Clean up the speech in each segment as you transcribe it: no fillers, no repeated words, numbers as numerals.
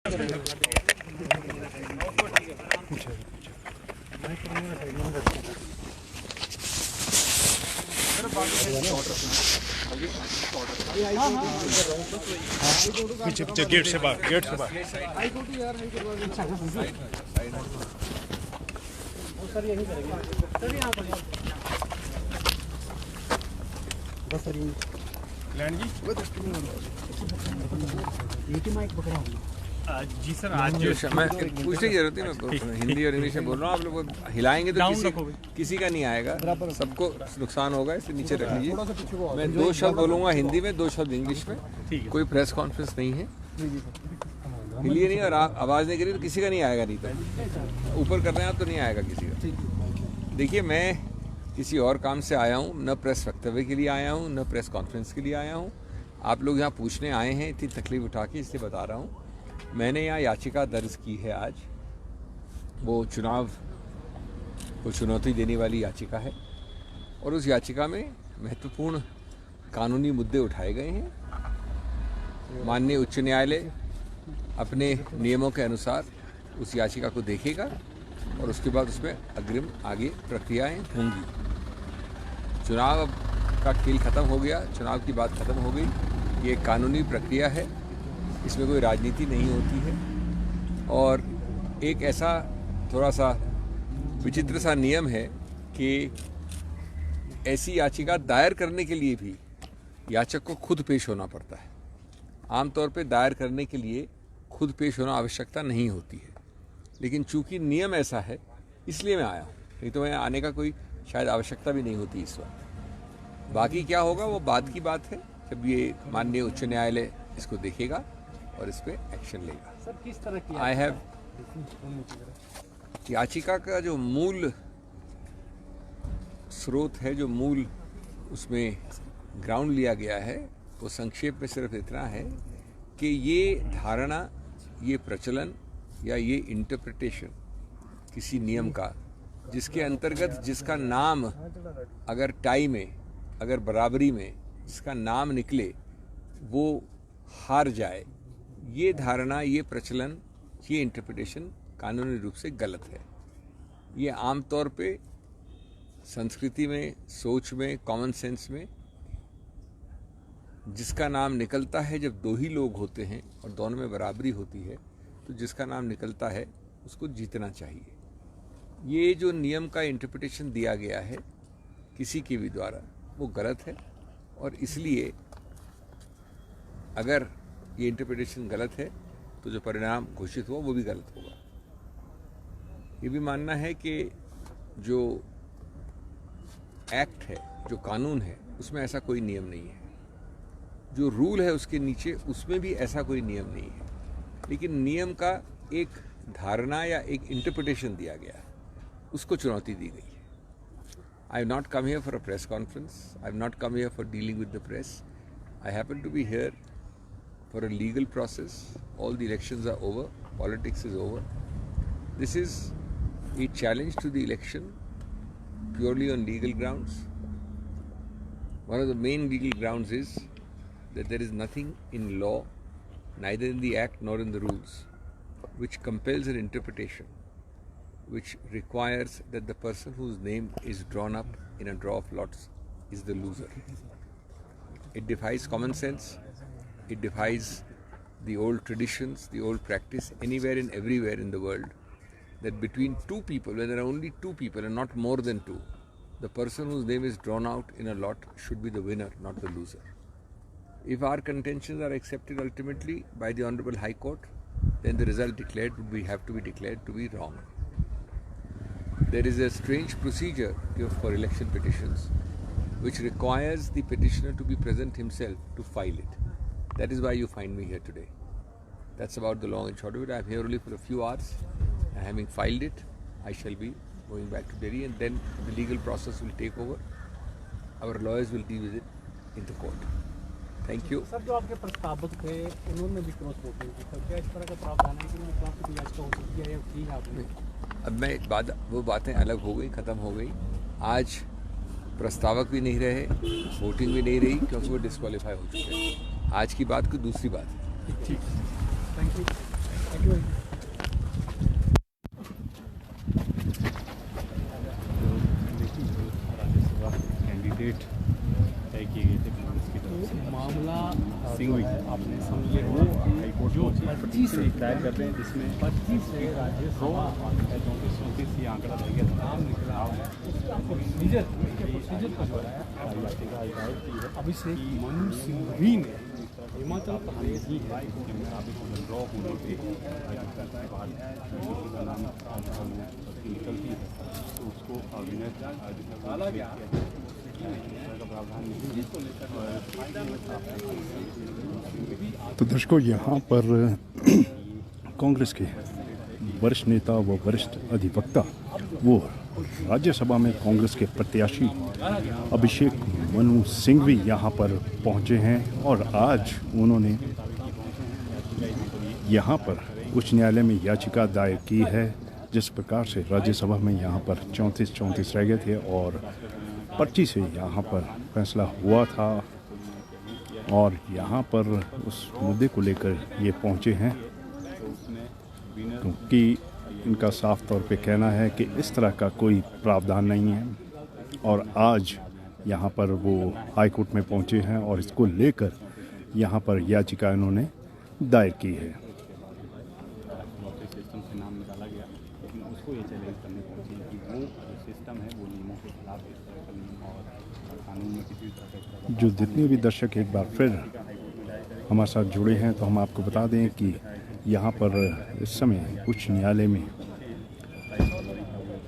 पीछे पीछे गेट से बाहर, गेट से बाहर। सर यही करेंगे सर, यहाँ पर बस सर यही लैंड जी एक ही माइक पकड़ा हूँ जी सर। आज मैं पूछने की जरूरत नहीं, मैं हिंदी और इंग्लिश में बोल रहा हूँ। आप लोग हिलाएंगे तो किसी का नहीं आएगा, सबको नुकसान होगा, इसलिए नीचे रख लीजिए। मैं 2 शब्द बोलूँगा हिंदी में, 2 शब्द इंग्लिश में। कोई प्रेस कॉन्फ्रेंस नहीं है, हिलिए नहीं और आवाज़ नहीं करिए तो किसी का नहीं आएगा। नहीं तो ऊपर कर रहे हैं आप तो नहीं आएगा किसी का। देखिए, मैं किसी और काम से आया हूँ, न प्रेस वक्तव्य के लिए आया हूँ, न प्रेस कॉन्फ्रेंस के लिए आया हूँ। आप लोग यहाँ पूछने आए हैं, इतनी तकलीफ उठा के, इसलिए बता रहा हूँ। मैंने यहाँ याचिका दर्ज की है आज, वो चुनाव को चुनौती देने वाली याचिका है, और उस याचिका में महत्वपूर्ण कानूनी मुद्दे उठाए गए हैं। माननीय उच्च न्यायालय अपने नियमों के अनुसार उस याचिका को देखेगा और उसके बाद उसमें अग्रिम आगे प्रक्रियाएं होंगी। चुनाव का खेल खत्म हो गया, चुनाव की बात खत्म हो गई। ये कानूनी प्रक्रिया है, इसमें कोई राजनीति नहीं होती है। और एक ऐसा थोड़ा सा विचित्र सा नियम है कि ऐसी याचिका दायर करने के लिए भी याचक को खुद पेश होना पड़ता है। आमतौर पे दायर करने के लिए खुद पेश होना आवश्यकता नहीं होती है, लेकिन चूंकि नियम ऐसा है इसलिए मैं आया हूँ, नहीं तो मैं आने का कोई शायद आवश्यकता भी नहीं होती इस वक्त। बाकी क्या होगा वो बाद की बात है, जब ये माननीय उच्च न्यायालय इसको देखेगा और इस पर एक्शन लेगा। सर किस तरह की आई हैव याचिका का जो मूल स्रोत है, जो मूल उसमें ग्राउंड लिया गया है, वो संक्षेप में सिर्फ इतना है कि ये धारणा, ये प्रचलन या ये इंटरप्रिटेशन किसी नियम का, जिसके अंतर्गत जिसका नाम अगर टाई में, अगर बराबरी में जिसका नाम निकले वो हार जाए, ये धारणा, ये प्रचलन, ये इंटरप्रिटेशन कानूनी रूप से गलत है। ये आमतौर पे संस्कृति में, सोच में, कॉमन सेंस में जिसका नाम निकलता है, जब 2 ही लोग होते हैं और दोनों में बराबरी होती है, तो जिसका नाम निकलता है उसको जीतना चाहिए। ये जो नियम का इंटरप्रिटेशन दिया गया है किसी के भी द्वारा, वो गलत है, और इसलिए अगर ये इंटरप्रिटेशन गलत है तो जो परिणाम घोषित हुआ वो भी गलत होगा। ये भी मानना है कि जो एक्ट है, जो कानून है, उसमें ऐसा कोई नियम नहीं है। जो रूल है उसके नीचे, उसमें भी ऐसा कोई नियम नहीं है, लेकिन नियम का एक धारणा या एक इंटरप्रिटेशन दिया गया है, उसको चुनौती दी गई है। I have not come here for a press conference, I have not come here for dealing with the press. I happen to be here for a legal process. All the elections are over, politics is over. This is a challenge to the election purely on legal grounds. One of the main legal grounds is that there is nothing in law, neither in the act nor in the rules, which compels an interpretation, which requires that the person whose name is drawn up in a draw of lots is the loser. It defies common sense. It defies the old traditions, the old practice anywhere and everywhere in the world, that between 2 people, when there are only 2 people and not more than 2, the person whose name is drawn out in a lot should be the winner, not the loser. If our contentions are accepted ultimately by the Honorable High Court, then the result declared would have to be declared to be wrong. There is a strange procedure for election petitions which requires the petitioner to be present himself to file it. That is why you find me here today. That's about the long and short of it. I am here only for a few hours, and having filed it, I shall be going back to Delhi, and then the legal process will take over. Our lawyers will deal with it in the court. Thank you. Sir, जो आपके प्रस्तावक थे उन्होंने भी cross voting की, तो क्या इस तरह का प्रावधान है कि उनके खिलाफ कोई याचिका हो सकती है या की है आपने? अब मैं वो बातें अलग हो गई, खत्म हो गई। आज प्रस्तावक भी नहीं रहे, वोटिंग भी नहीं रही, क्योंकि वो डिस्क्वालीफाई हो चुके हैं। आज की बात कोई दूसरी बात है। ठीक, थैंक यू। 25 है दायर कर रहे हैं जिसमें 25 है राज्यसभा 34 ये आंकड़ा रह गया था। नाम निकला है उसका प्रोसीजर को जोड़ा है। अभिषेक मनु सिंघवी ने हिमाचल प्रदेश ही है जिनमें आप इसको ड्रॉ होने पे बाद किसी का नाम निकलती है तो उसको अविनय का प्रावधान नहीं है। तो दर्शकों, यहाँ पर कांग्रेस के वरिष्ठ नेता व वरिष्ठ अधिवक्ता वो राज्यसभा में कांग्रेस के प्रत्याशी अभिषेक मनु सिंघवी यहाँ पर पहुँचे हैं और आज उन्होंने यहाँ पर उच्च न्यायालय में याचिका दायर की है। जिस प्रकार से राज्यसभा में यहाँ पर 34 रह गए थे और 25 से यहाँ पर फैसला हुआ था और यहाँ पर उस मुद्दे को लेकर ये पहुँचे हैं क्योंकि इनका साफ तौर पे कहना है कि इस तरह का कोई प्रावधान नहीं है और आज यहाँ पर वो हाई कोर्ट में पहुँचे हैं और इसको लेकर यहाँ पर याचिका इन्होंने दायर की है। सिस्टम से नाम निकाला गया लेकिन उसको ये चैलेंज करने पहुंची कि वो जो सिस्टम है वो नियमों के खिलाफ है, इस तरह का नियम और कानून में किसी तरह का जो जितने भी दर्शक एक बार फिर हमारे साथ जुड़े हैं तो हम आपको बता दें कि यहाँ पर इस समय उच्च न्यायालय में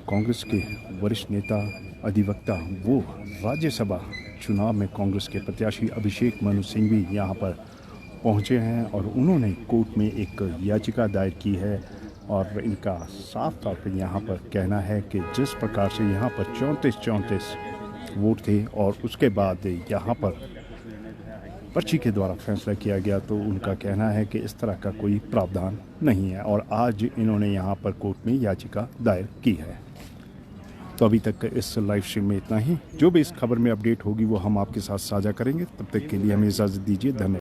कांग्रेस के वरिष्ठ नेता अधिवक्ता वो राज्यसभा चुनाव में कांग्रेस के प्रत्याशी अभिषेक मनु सिंघवी यहाँ पर पहुँचे हैं और उन्होंने कोर्ट में एक याचिका दायर की है और इनका साफ तौर पर यहाँ पर कहना है कि जिस प्रकार से यहाँ पर 34 वोट थे और उसके बाद यहाँ पर पर्ची के द्वारा फैसला किया गया तो उनका कहना है कि इस तरह का कोई प्रावधान नहीं है और आज इन्होंने यहाँ पर कोर्ट में याचिका दायर की है। तो अभी तक इस लाइव स्ट्रीम में इतना ही। जो भी इस खबर में अपडेट होगी वो हम आपके साथ साझा करेंगे। तब तक के लिए हमें इजाज़त दीजिए। धन्यवाद।